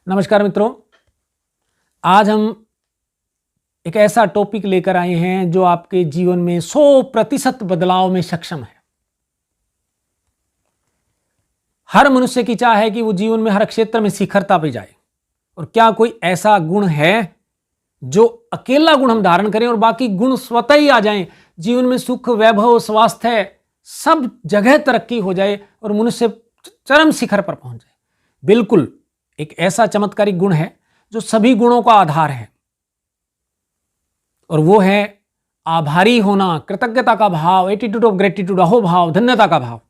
नमस्कार मित्रों, आज हम एक ऐसा टॉपिक लेकर आए हैं जो आपके जीवन में 100% बदलाव में सक्षम है। हर मनुष्य की चाह है कि वो जीवन में हर क्षेत्र में शिखरता पे जाए। और क्या कोई ऐसा गुण है जो अकेला गुण हम धारण करें और बाकी गुण स्वतः ही आ जाएं, जीवन में सुख, वैभव, स्वास्थ्य सब जगह तरक्की हो जाए और मनुष्य चरम शिखर पर पहुंच जाए? बिल्कुल, एक ऐसा चमत्कारिक गुण है जो सभी गुणों का आधार है, और वो है आभारी होना, कृतज्ञता का भाव, एटीट्यूड ऑफ ग्रेटिट्यूड, अहोभाव, धन्यता का भाव।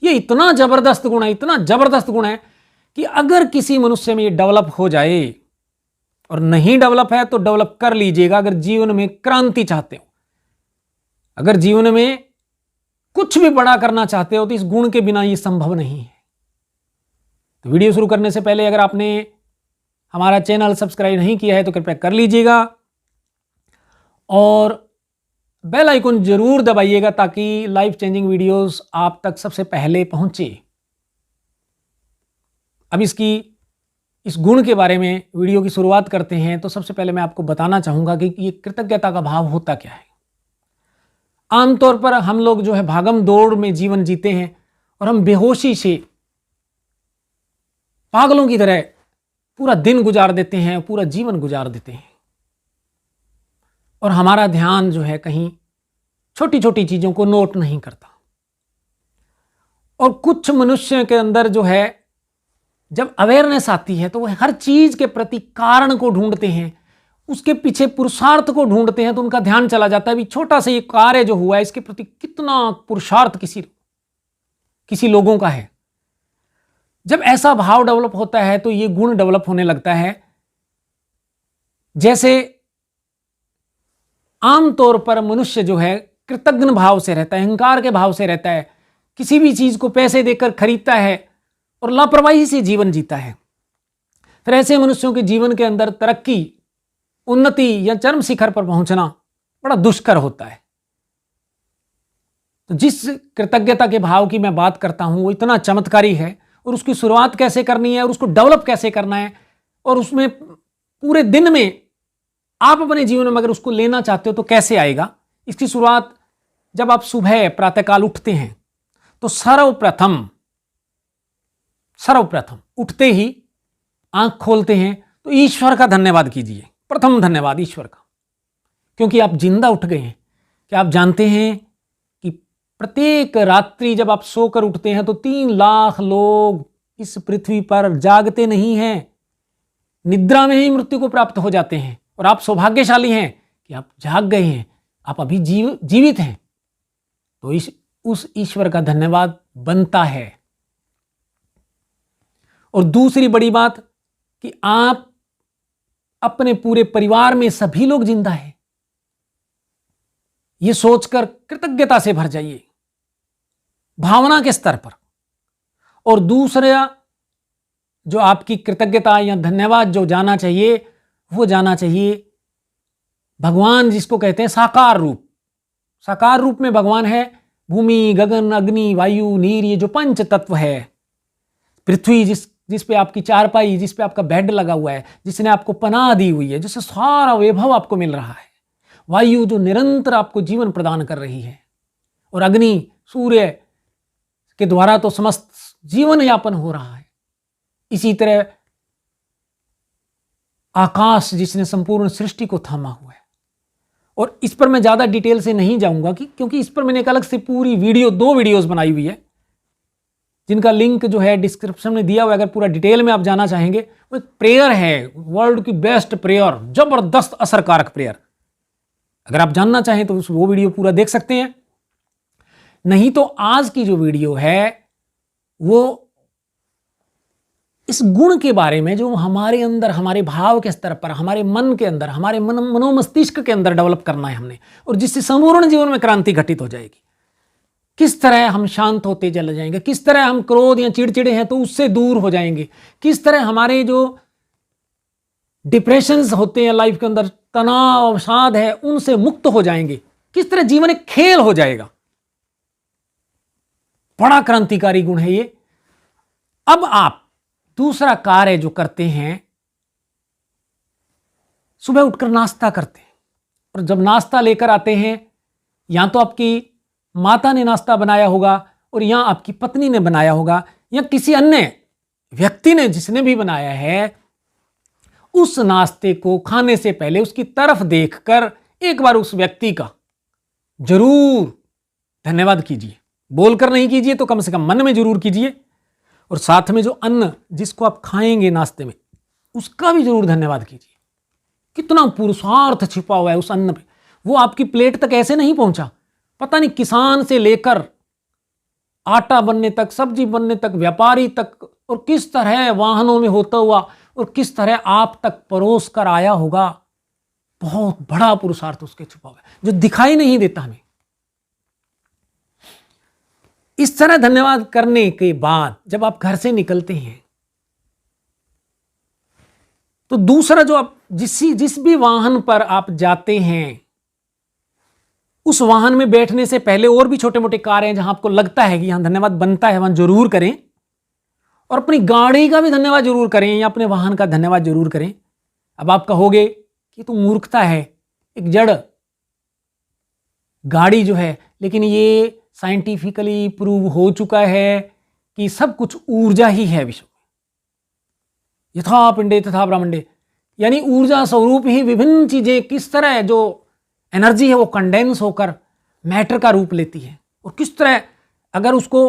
ये इतना जबरदस्त गुण है, इतना जबरदस्त गुण है कि अगर किसी मनुष्य में ये डेवलप हो जाए, और नहीं डेवलप है तो डेवलप कर लीजिएगा। अगर जीवन में क्रांति चाहते हो, अगर जीवन में कुछ भी बड़ा करना चाहते हो, तो इस गुण के बिना ये संभव नहीं है। तो वीडियो शुरू करने से पहले अगर आपने हमारा चैनल सब्सक्राइब नहीं किया है तो कृपया कर लीजिएगा, और बेल आइकन जरूर दबाइएगा ताकि लाइफ चेंजिंग वीडियोस आप तक सबसे पहले पहुंचे। अब इस गुण के बारे में वीडियो की शुरुआत करते हैं। तो सबसे पहले मैं आपको बताना चाहूंगा कि ये कृतज्ञता का भाव होता क्या है। आमतौर पर हम लोग जो है भागम दौड़ में जीवन जीते हैं, और हम बेहोशी से पागलों की तरह पूरा दिन गुजार देते हैं, पूरा जीवन गुजार देते हैं, और हमारा ध्यान जो है कहीं छोटी छोटी चीजों को नोट नहीं करता। और कुछ मनुष्य के अंदर जो है जब अवेयरनेस आती है तो वह हर चीज के प्रति कारण को ढूंढते हैं, उसके पीछे पुरुषार्थ को ढूंढते हैं। तो उनका ध्यान चला जाता है भी छोटा सा ये कार्य जो हुआ है इसके प्रति कितना पुरुषार्थ किसी लोगों का है। जब ऐसा भाव डेवलप होता है तो ये गुण डेवलप होने लगता है। जैसे आमतौर पर मनुष्य जो है कृतज्ञ भाव से रहता है, अहंकार के भाव से रहता है, किसी भी चीज को पैसे देकर खरीदता है और लापरवाही से जीवन जीता है। फिर ऐसे मनुष्यों के जीवन के अंदर तरक्की, उन्नति या चरम शिखर पर पहुंचना बड़ा दुष्कर होता है। तो जिस कृतज्ञता के भाव की मैं बात करता हूं वो इतना चमत्कारी है, और उसकी शुरुआत कैसे करनी है और उसको डेवलप कैसे करना है, और उसमें पूरे दिन में आप अपने जीवन में अगर उसको लेना चाहते हो तो कैसे आएगा। इसकी शुरुआत जब आप सुबह प्रातःकाल उठते हैं तो सर्वप्रथम उठते ही आंख खोलते हैं तो ईश्वर का धन्यवाद कीजिए। प्रथम धन्यवाद ईश्वर का, क्योंकि आप जिंदा उठ गए हैं। क्या आप जानते हैं कि प्रत्येक रात्रि जब आप सोकर उठते हैं तो 3 लाख लोग इस पृथ्वी पर जागते नहीं हैं, निद्रा में ही मृत्यु को प्राप्त हो जाते हैं। और आप सौभाग्यशाली हैं कि आप जाग गए हैं, आप अभी जीवित हैं। तो उस ईश्वर का धन्यवाद बनता है। और दूसरी बड़ी बात कि आप अपने पूरे परिवार में सभी लोग जिंदा हैं, यह सोचकर कृतज्ञता से भर जाइए भावना के स्तर पर। और दूसरा जो आपकी कृतज्ञता या धन्यवाद जो जाना चाहिए वो जाना चाहिए भगवान, जिसको कहते हैं साकार रूप। साकार रूप में भगवान है भूमि, गगन, अग्नि, वायु, नीर, ये जो पंच तत्व है। पृथ्वी जिस पे आपकी चारपाई, जिस पे आपका बेड लगा हुआ है, जिसने आपको पनाह दी हुई है, जिससे सारा वैभव आपको मिल रहा है। वायु जो निरंतर आपको जीवन प्रदान कर रही है, और अग्नि, सूर्य के द्वारा तो समस्त जीवन यापन हो रहा है। इसी तरह आकाश जिसने संपूर्ण सृष्टि को थामा हुआ है। और इस पर मैं ज्यादा डिटेल से नहीं जाऊंगा क्योंकि इस पर मैंने एक अलग से पूरी 2 वीडियोस बनाई हुई है, जिनका लिंक जो है डिस्क्रिप्शन में दिया हुआ है। अगर पूरा डिटेल में आप जाना चाहेंगे, वो एक प्रेयर है, वर्ल्ड की बेस्ट प्रेयर, जबरदस्त असरकारक प्रेयर। अगर आप जानना चाहें तो वो वीडियो पूरा देख सकते हैं। नहीं तो आज की जो वीडियो है वो इस गुण के बारे में जो हमारे अंदर, हमारे भाव के स्तर पर, हमारे मन के अंदर, हमारे मनोमस्तिष्क के अंदर डेवलप करना है हमने, और जिससे संपूर्ण जीवन में क्रांति घटित हो जाएगी। किस तरह हम शांत होते चले जाएंगे, किस तरह हम क्रोध या चिड़चिड़े हैं तो उससे दूर हो जाएंगे, किस तरह हमारे जो डिप्रेशंस होते हैं लाइफ के अंदर, तनाव, अवसाद है, उनसे मुक्त हो जाएंगे, किस तरह जीवन एक खेल हो जाएगा। बड़ा क्रांतिकारी गुण है ये। अब आप दूसरा कार्य जो करते हैं सुबह उठकर नाश्ता करते हैं, और जब नाश्ता लेकर आते हैं, या तो आपकी माता ने नाश्ता बनाया होगा और या आपकी पत्नी ने बनाया होगा या किसी अन्य व्यक्ति ने जिसने भी बनाया है, उस नाश्ते को खाने से पहले उसकी तरफ देखकर एक बार उस व्यक्ति का जरूर धन्यवाद कीजिए। बोलकर नहीं कीजिए तो कम से कम मन में जरूर कीजिए, और साथ में जो अन्न जिसको आप खाएंगे नाश्ते में उसका भी जरूर धन्यवाद कीजिए। कितना पुरुषार्थ छिपा हुआ है उस अन्न पे, वो आपकी प्लेट तक ऐसे नहीं पहुंचा, पता नहीं किसान से लेकर आटा बनने तक, सब्जी बनने तक, व्यापारी तक, और किस तरह वाहनों में होता हुआ और किस तरह आप तक परोस कर आया होगा। बहुत बड़ा पुरुषार्थ उसके छुपा हुआ है जो दिखाई नहीं देता हमें। इस तरह धन्यवाद करने के बाद जब आप घर से निकलते हैं तो दूसरा जो आप जिस भी वाहन पर आप जाते हैं, उस वाहन में बैठने से पहले और भी छोटे मोटे कार्य हैं जहां आपको लगता है कि यहां धन्यवाद बनता है, वहां जरूर करें। और अपनी गाड़ी का भी धन्यवाद जरूर करें या अपने वाहन का धन्यवाद जरूर करें। अब आप कहोगे कि तो मूर्खता है, एक जड़ गाड़ी जो है, लेकिन ये साइंटिफिकली प्रूव हो चुका है कि सब कुछ ऊर्जा ही है विश्व में। यथा पिंडे तथा ब्रह्मांडे, यानी ऊर्जा स्वरूप ही विभिन्न चीजें किस तरह जो एनर्जी है वो कंडेंस होकर मैटर का रूप लेती है, और किस तरह अगर उसको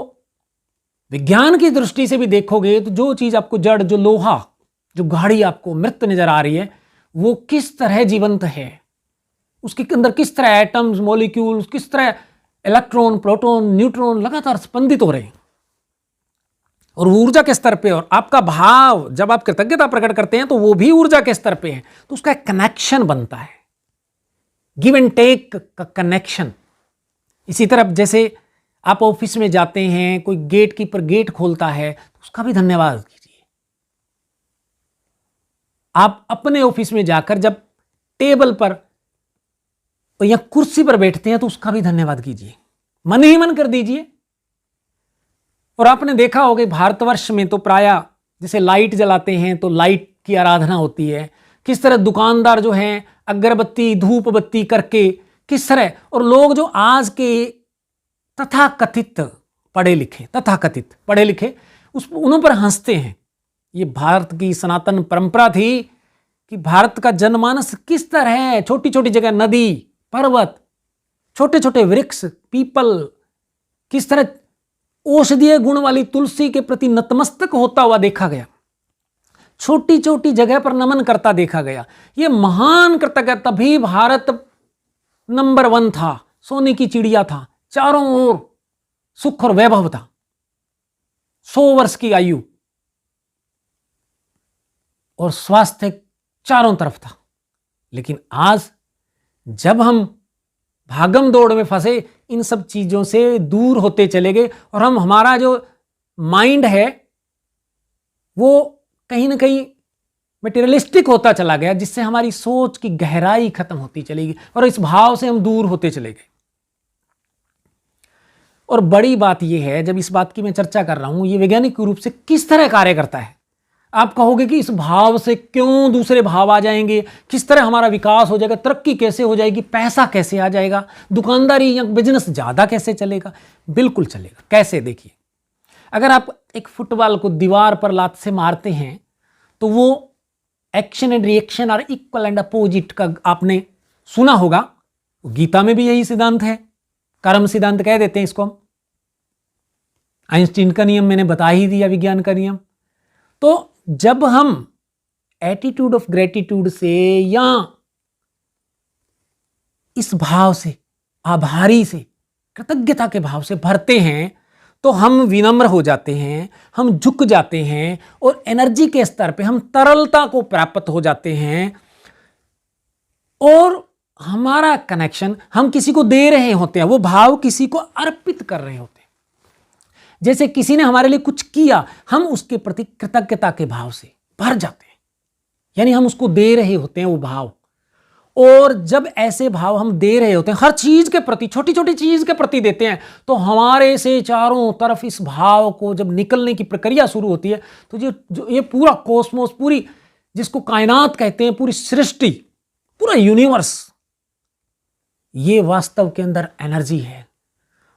विज्ञान की दृष्टि से भी देखोगे तो जो चीज आपको जड़, जो लोहा, जो गाड़ी आपको मृत नजर आ रही है, वो किस तरह जीवंत है, उसके अंदर किस तरह एटम्स, मॉलिक्यूल्स, किस तरह इलेक्ट्रॉन, प्रोटॉन, न्यूट्रॉन लगातार स्पंदित हो रहे हैं, और ऊर्जा के स्तर पे। और आपका भाव जब आप कृतज्ञता प्रकट करते हैं तो वो भी ऊर्जा के स्तर पे है, तो उसका एक कनेक्शन बनता है, गिव एंड टेक का कनेक्शन। इसी तरह जैसे आप ऑफिस में जाते हैं, कोई गेट कीपर गेट खोलता है तो उसका भी धन्यवाद कीजिए। आप अपने ऑफिस में जाकर जब टेबल पर या कुर्सी पर बैठते हैं तो उसका भी धन्यवाद कीजिए, मन ही मन कर दीजिए। और आपने देखा होगा भारतवर्ष में तो प्राय जैसे लाइट जलाते हैं तो लाइट की आराधना होती है, किस तरह दुकानदार जो हैं अगरबत्ती, धूप बत्ती करके किस तरह, और लोग जो आज के तथाकथित पढ़े लिखे उन पर हंसते हैं। ये भारत की सनातन परंपरा थी कि भारत का जनमानस किस तरह छोटी छोटी जगह, नदी, पर्वत, छोटे छोटे वृक्ष, पीपल, किस तरह औषधीय गुण वाली तुलसी के प्रति नतमस्तक होता हुआ देखा गया, छोटी छोटी जगह पर नमन करता देखा गया। ये महान कृतज्ञता, तभी भारत नंबर 1 था, सोने की चिड़िया था, चारों ओर सुख और वैभव था, 100 वर्ष की आयु और स्वास्थ्य चारों तरफ था। लेकिन आज जब हम भागम दौड़ में फंसे, इन सब चीजों से दूर होते चले गए, और हमारा जो माइंड है वो कहीं ना कहीं मटेरियलिस्टिक होता चला गया, जिससे हमारी सोच की गहराई खत्म होती चली गई और इस भाव से हम दूर होते चले गए। और बड़ी बात यह है, जब इस बात की मैं चर्चा कर रहा हूं, ये वैज्ञानिक रूप से किस तरह कार्य करता है। आप कहोगे कि इस भाव से क्यों दूसरे भाव आ जाएंगे, किस तरह हमारा विकास हो जाएगा, तरक्की कैसे हो जाएगी, पैसा कैसे आ जाएगा, दुकानदारी या बिजनेस ज्यादा कैसे चलेगा। बिल्कुल चलेगा। कैसे? देखिए, अगर आप एक फुटबॉल को दीवार पर लात से मारते हैं तो वो एक्शन एंड रिएक्शन और इक्वल एंड अपोजिट का आपने सुना होगा। गीता में भी यही सिद्धांत है, कर्म सिद्धांत कह देते हैं इसको हम। आइंस्टीन का नियम मैंने बता ही दिया, विज्ञान का नियम। तो जब हम एटीट्यूड ऑफ ग्रेटिट्यूड से या इस भाव से, आभारी से, कृतज्ञता के भाव से भरते हैं तो हम विनम्र हो जाते हैं, हम झुक जाते हैं और एनर्जी के स्तर पे हम तरलता को प्राप्त हो जाते हैं। और हमारा कनेक्शन, हम किसी को दे रहे होते हैं, वो भाव किसी को अर्पित कर रहे होते हैं। जैसे किसी ने हमारे लिए कुछ किया, हम उसके प्रति कृतज्ञता के भाव से भर जाते हैं, यानी हम उसको दे रहे होते हैं वो भाव। और जब ऐसे भाव हम दे रहे होते हैं, हर चीज के प्रति, छोटी छोटी चीज के प्रति देते हैं, तो हमारे से चारों तरफ इस भाव को जब निकलने की प्रक्रिया शुरू होती है, तो जो ये पूरा कॉस्मोस, पूरी जिसको कायनात कहते हैं, पूरी सृष्टि पूरा यूनिवर्स, ये वास्तव के अंदर एनर्जी है।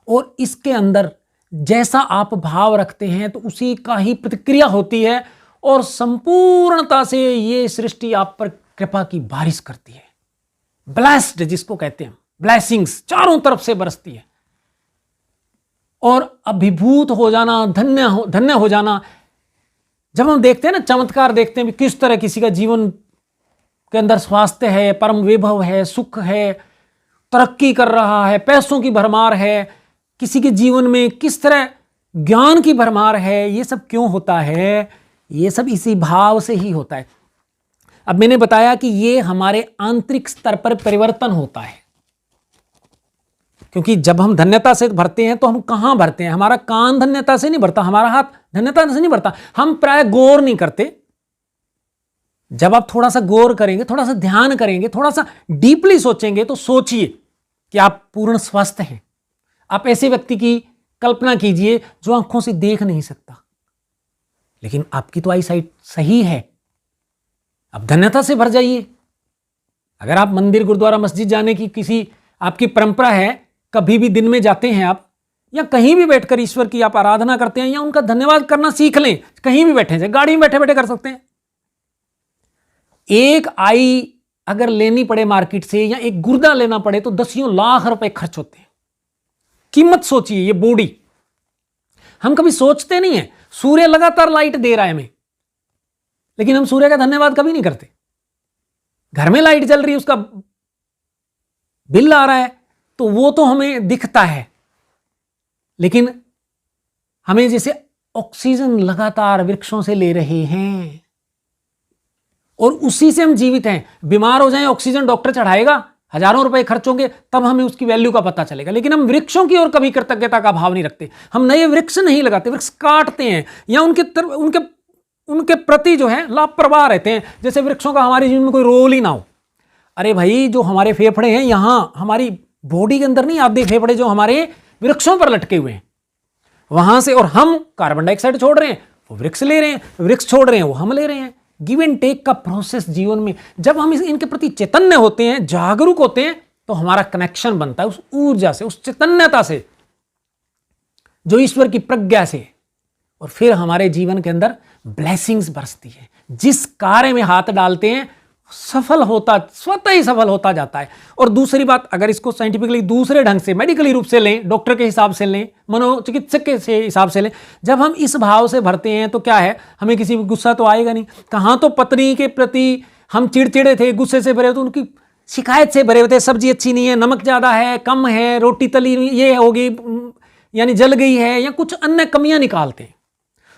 और इसके अंदर जैसा आप भाव रखते हैं तो उसी का ही प्रतिक्रिया होती है, और संपूर्णता से ये सृष्टि आप पर कृपा की बारिश करती है। ब्लेस्ड जिसको कहते हैं, ब्लेसिंग्स चारों तरफ से बरसती है। और अभिभूत हो जाना, धन्य हो जाना। जब हम देखते हैं ना, चमत्कार देखते हैं किस तरह किसी का जीवन के अंदर स्वास्थ्य है, परम वैभव है, सुख है, तरक्की कर रहा है, पैसों की भरमार है, किसी के जीवन में किस तरह ज्ञान की भरमार है, ये सब क्यों होता है? ये सब इसी भाव से ही होता है। अब मैंने बताया कि ये हमारे आंतरिक स्तर पर परिवर्तन होता है, क्योंकि जब हम धन्यता से भरते हैं तो हम कहां भरते हैं? हमारा कान धन्यता से नहीं भरता, हमारा हाथ धन्यता से नहीं भरता, हम प्राय गौर नहीं करते। जब आप थोड़ा सा गौर करेंगे, थोड़ा सा ध्यान करेंगे, थोड़ा सा डीपली सोचेंगे, तो सोचिए कि आप पूर्ण स्वस्थ हैं। आप ऐसे व्यक्ति की कल्पना कीजिए जो आंखों से देख नहीं सकता, लेकिन आपकी तो आई साइट सही है। अब धन्यता से भर जाइए। अगर आप मंदिर, गुरुद्वारा, मस्जिद जाने की किसी आपकी परंपरा है, कभी भी दिन में जाते हैं आप, या कहीं भी बैठकर ईश्वर की आप आराधना करते हैं, या उनका धन्यवाद करना सीख लें। कहीं भी बैठे हैं, गाड़ी में बैठे बैठे कर सकते हैं। एक आई अगर लेनी पड़े मार्केट से, या एक गुर्दा लेना पड़े, तो दसियों लाख रुपए खर्च होते हैं। कीमत सोचिए। ये बॉडी हम कभी सोचते नहीं है। सूर्य लगातार लाइट दे रहा है हमें, लेकिन हम सूर्य का धन्यवाद कभी नहीं करते। घर में लाइट जल रही है, उसका बिल आ रहा है, तो वो तो हमें दिखता है, लेकिन हमें जैसे ऑक्सीजन लगातार वृक्षों से ले रहे हैं, और उसी से हम जीवित हैं। बीमार हो जाएं, ऑक्सीजन डॉक्टर चढ़ाएगा, हजारों रुपए खर्च होंगे, तब हमें उसकी वैल्यू का पता चलेगा। लेकिन हम वृक्षों की ओर कभी कृतज्ञता का भाव नहीं रखते। हम नए वृक्ष नहीं लगाते, वृक्ष काटते हैं, या उनके प्रति जो है लापरवाह रहते हैं, जैसे वृक्षों का हमारे जीवन में कोई रोल ही ना हो। अरे भाई, जो हमारे फेफड़े हैं यहां हमारी बॉडी के अंदर नहीं, आधे फेफड़े जो हमारे वृक्षों पर लटके हुए हैं वहां से, और हम कार्बन डाइऑक्साइड छोड़ रहे हैं, वो वृक्ष ले रहे हैं, वृक्ष छोड़ रहे हैं, वो हम ले रहे हैं। गिव एंड टेक का प्रोसेस जीवन में, जब हम इनके प्रति चैतन्य होते हैं, जागरूक होते हैं, तो हमारा कनेक्शन बनता है उस ऊर्जा से, उस चैतन्यता से, जो ईश्वर की प्रज्ञा से, और फिर हमारे जीवन के अंदर ब्लेसिंग्स बरसती है। जिस कार्य में हाथ डालते हैं सफल होता, स्वतः ही सफल होता जाता है। और दूसरी बात, अगर इसको साइंटिफिकली दूसरे ढंग से, मेडिकली रूप से लें, डॉक्टर के हिसाब से लें, मनोचिकित्सक के हिसाब से लें, जब हम इस भाव से भरते हैं तो क्या है, हमें किसी भी गुस्सा तो आएगा नहीं। कहाँ तो पत्नी के प्रति हम चिड़चिड़े थे, गुस्से से भरे होते, उनकी शिकायत से भरे होते, सब्जी अच्छी नहीं है, नमक ज़्यादा है, कम है, रोटी तली ये होगी, यानी जल गई है, या कुछ अन्य कमियां निकालते हैं।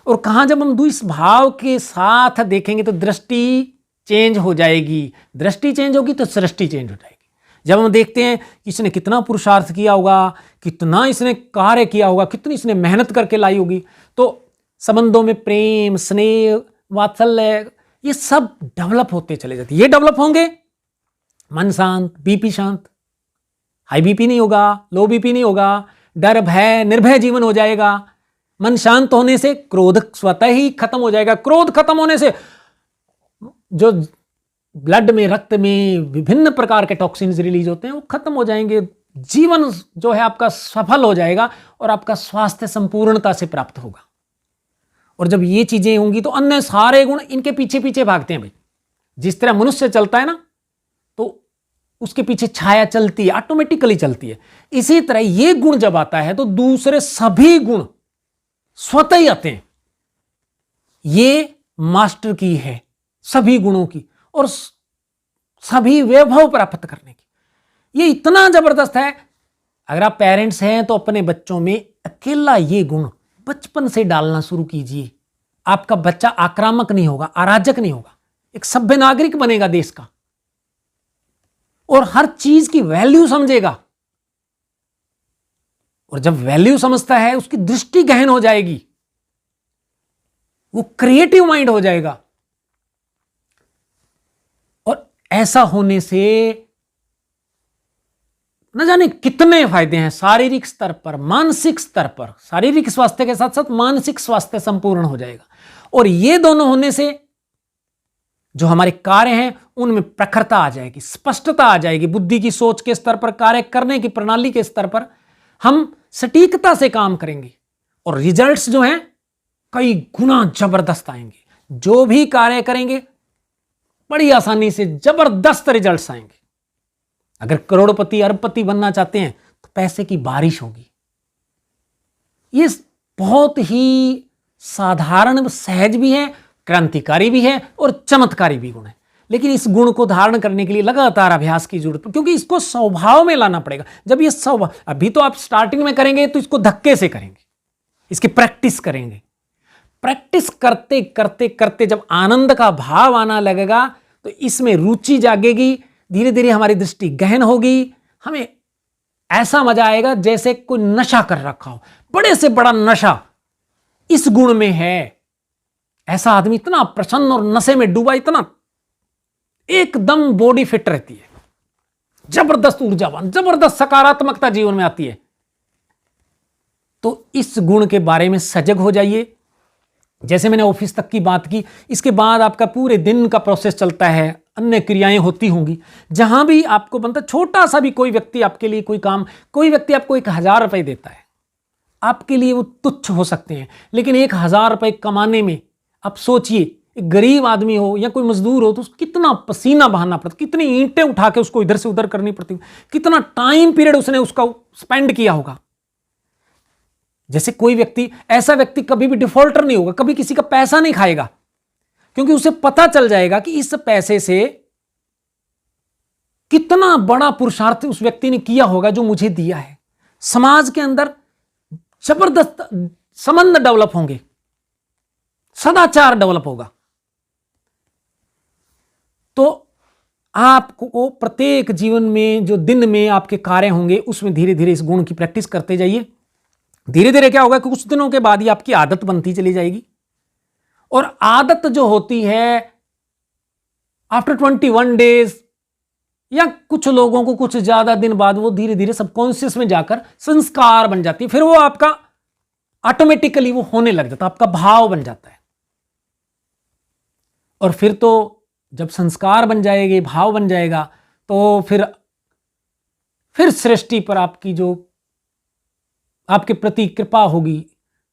और कहाँ जब हम इस भाव के साथ देखेंगे तो दृष्टि चेंज हो जाएगी। दृष्टि चेंज होगी तो सृष्टि चेंज हो जाएगी। जब हम देखते हैं कि इसने कितना पुरुषार्थ किया होगा, कितना इसने कार्य किया होगा, कितनी इसने मेहनत करके लाई होगी, तो संबंधों में प्रेम, स्नेह, वात्सल्य, ये सब डेवलप होते चले जाते। ये डेवलप होंगे, मन शांत, बीपी शांत, हाई बीपी नहीं होगा, लो बीपी नहीं होगा, डर भय निर्भय जीवन हो जाएगा। मन शांत होने से क्रोध स्वतः ही खत्म हो जाएगा। क्रोध खत्म होने से जो ब्लड में, रक्त में विभिन्न प्रकार के टॉक्सिन्स रिलीज होते हैं वो खत्म हो जाएंगे। जीवन जो है आपका सफल हो जाएगा, और आपका स्वास्थ्य संपूर्णता से प्राप्त होगा। और जब ये चीजें होंगी तो अन्य सारे गुण इनके पीछे पीछे भागते हैं। भाई, जिस तरह मनुष्य चलता है ना, तो उसके पीछे छाया चलती है, ऑटोमेटिकली चलती है। इसी तरह ये गुण जब आता है तो दूसरे सभी गुण स्वतः ही आते हैं। ये मास्टर की है सभी गुणों की, और सभी वैभव प्राप्त करने की। ये इतना जबरदस्त है। अगर आप पेरेंट्स हैं तो अपने बच्चों में अकेला ये गुण बचपन से डालना शुरू कीजिए। आपका बच्चा आक्रामक नहीं होगा, अराजक नहीं होगा, एक सभ्य नागरिक बनेगा देश का, और हर चीज की वैल्यू समझेगा। और जब वैल्यू समझता है, उसकी दृष्टि गहन हो जाएगी, वो क्रिएटिव माइंड हो जाएगा। और ऐसा होने से न जाने कितने फायदे हैं शारीरिक स्तर पर, मानसिक स्तर पर। शारीरिक स्वास्थ्य के साथ साथ मानसिक स्वास्थ्य संपूर्ण हो जाएगा। और ये दोनों होने से जो हमारे कार्य हैं उनमें प्रखरता आ जाएगी, स्पष्टता आ जाएगी, बुद्धि की सोच के स्तर पर, कार्य करने की प्रणाली के स्तर पर हम सटीकता से काम करेंगे और रिजल्ट्स जो हैं कई गुना जबरदस्त आएंगे। जो भी कार्य करेंगे बड़ी आसानी से जबरदस्त रिजल्ट्स आएंगे। अगर करोड़पति अरबपति बनना चाहते हैं तो पैसे की बारिश होगी। ये बहुत ही साधारण, सहज भी है, क्रांतिकारी भी है और चमत्कारी भी गुण है। लेकिन इस गुण को धारण करने के लिए लगातार अभ्यास की जरूरत है, क्योंकि इसको स्वभाव में लाना पड़ेगा। जब ये स्वभाव, अभी तो आप स्टार्टिंग में करेंगे तो इसको धक्के से करेंगे, इसकी प्रैक्टिस करेंगे। प्रैक्टिस करते करते करते जब आनंद का भाव आना लगेगा तो इसमें रुचि जागेगी, धीरे धीरे हमारी दृष्टि गहन होगी, हमें ऐसा मजा आएगा जैसे कोई नशा कर रखा हो। बड़े से बड़ा नशा इस गुण में है। ऐसा आदमी इतना प्रसन्न और नशे में डूबा, इतना एकदम बॉडी फिट रहती है, जबरदस्त ऊर्जावान, जबरदस्त सकारात्मकता जीवन में आती है। तो इस गुण के बारे में सजग हो जाइए। जैसे मैंने ऑफिस तक की बात की, इसके बाद आपका पूरे दिन का प्रोसेस चलता है, अन्य क्रियाएं होती होंगी। जहां भी आपको बनता, छोटा सा भी कोई व्यक्ति आपके लिए कोई काम, कोई व्यक्ति आपको 1000 रुपए देता है, आपके लिए वो तुच्छ हो सकते हैं, लेकिन 1000 रुपए कमाने में आप सोचिए, एक गरीब आदमी हो या कोई मजदूर हो तो कितना पसीना बहाना पड़ता, कितनी ईंटें उठा के उसको इधर से उधर करनी पड़ती, कितना टाइम पीरियड उसने उसका स्पेंड किया होगा। जैसे कोई व्यक्ति, ऐसा व्यक्ति कभी भी डिफॉल्टर नहीं होगा, कभी किसी का पैसा नहीं खाएगा, क्योंकि उसे पता चल जाएगा कि इस पैसे से कितना बड़ा पुरुषार्थ उस व्यक्ति ने किया होगा जो मुझे दिया है। समाज के अंदर जबरदस्त संबंध डेवलप होंगे, सदाचार डेवलप होगा। तो आपको प्रत्येक जीवन में जो दिन में आपके कार्य होंगे उसमें धीरे धीरे इस गुण की प्रैक्टिस करते जाइए। धीरे धीरे क्या होगा कि कुछ दिनों के बाद ही आपकी आदत बनती चली जाएगी। और आदत जो होती है आफ्टर 21 डेज या कुछ लोगों को कुछ ज्यादा दिन बाद, वो धीरे धीरे सबकॉन्शियस में जाकर संस्कार बन जाती है। फिर वो आपका ऑटोमेटिकली वो होने लग जाता है, आपका भाव बन जाता है। और फिर तो जब संस्कार बन जाएंगे, भाव बन जाएगा, तो फिर सृष्टि पर आपकी जो आपके प्रति कृपा होगी,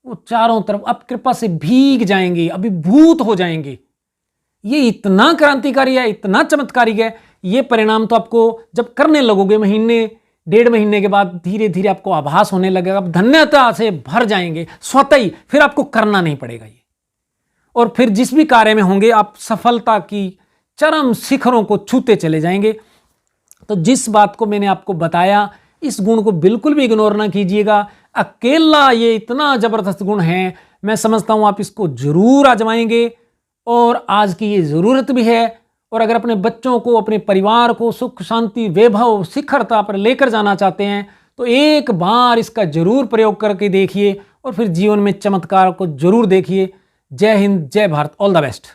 वो चारों तरफ आप कृपा से भीग जाएंगे, अभिभूत हो जाएंगे। ये इतना क्रांतिकारी है, इतना चमत्कारी है। ये परिणाम तो आपको जब करने लगोगे, महीने 1.5 महीने के बाद धीरे धीरे आपको आभास होने लगेगा, आप धन्यता से भर जाएंगे स्वतः ही। फिर आपको करना नहीं पड़ेगा ये। और फिर जिस भी कार्य में होंगे आप सफलता की चरम शिखरों को छूते चले जाएंगे। तो जिस बात को मैंने आपको बताया, इस गुण को बिल्कुल भी इग्नोर ना कीजिएगा। अकेला ये इतना जबरदस्त गुण है, मैं समझता हूं आप इसको जरूर आजमाएंगे और आज की ये जरूरत भी है। और अगर अपने बच्चों को, अपने परिवार को सुख शांति वैभव शिखरता पर लेकर जाना चाहते हैं तो एक बार इसका जरूर प्रयोग करके देखिए और फिर जीवन में चमत्कार को जरूर देखिए। जय हिंद, जय भारत, ऑल द बेस्ट।